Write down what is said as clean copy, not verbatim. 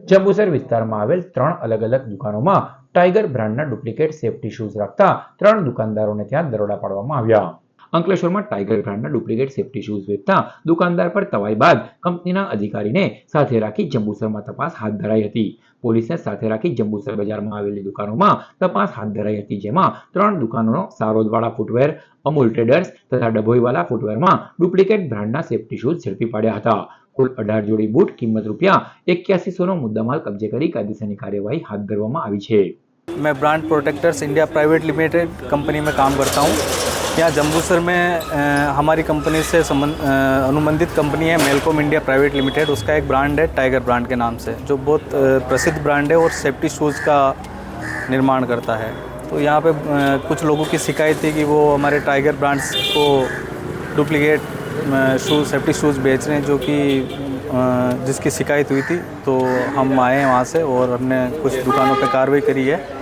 જંબુસર વિસ્તારમાં આવેલ 3 અલગ અલગ દુકાનોમાં ટાઈગર બ્રાન્ડના ડુપ્લિકેટ સેફટી શૂઝ રાખતા 3 દુકાનદારોને ત્યાં દરોડા પાડવામાં આવ્યા। અંકલેશ્વરમાં ટાઈગર બ્રાન્ડના ડુપ્લિકેટ સેફટી શૂઝ વેચતા દુકાનદાર પર તવાઈ બાદ કંપનીના અધિકારીને સાથે રાખી જંબુસરમાં તપાસ હાથ ધરાઈ હતી। પોલીસને સાથે રાખી જંબુસર બજારમાં આવેલી દુકાનોમાં તપાસ હાથ ધરાઈ હતી, જેમાં 3 દુકાનોનો સારોદવાળા ફૂટવેર, અમૂલ ટ્રેડર્સ તથા ડભોઈવાલા ફૂટવેરમાં ડુપ્લિકેટ બ્રાન્ડના સેફટી શૂઝ ઝડપી પાડ્યા હતા। કુલ 18 જોડી બૂટ કિંમત ₹8100નો મુદ્દામાલ કબજે કરી કાયદેસરની કાર્યવાही હાથ ધરવામાં આવી છે। मैं brand protectors India private limited company में काम करता हूँ। यहाँ जम्बूसर में हमारी कंपनी से अनुबंधित कंपनी है मेलकॉम इंडिया प्राइवेट लिमिटेड। उसका एक ब्रांड है टाइगर ब्रांड के नाम से, जो बहुत प्रसिद्ध ब्रांड है और सेफ्टी शूज़ का निर्माण करता है। तो यहाँ पे कुछ लोगों की शिकायत थी कि वो हमारे टाइगर ब्रांड्स को डुप्लीकेट शूज़ सेफ्टी शूज़ बेच रहे हैं, जो कि जिसकी शिकायत हुई थी। तो हम आए हैं वहाँ से और हमने कुछ दुकानों पे कार्रवाई करी है।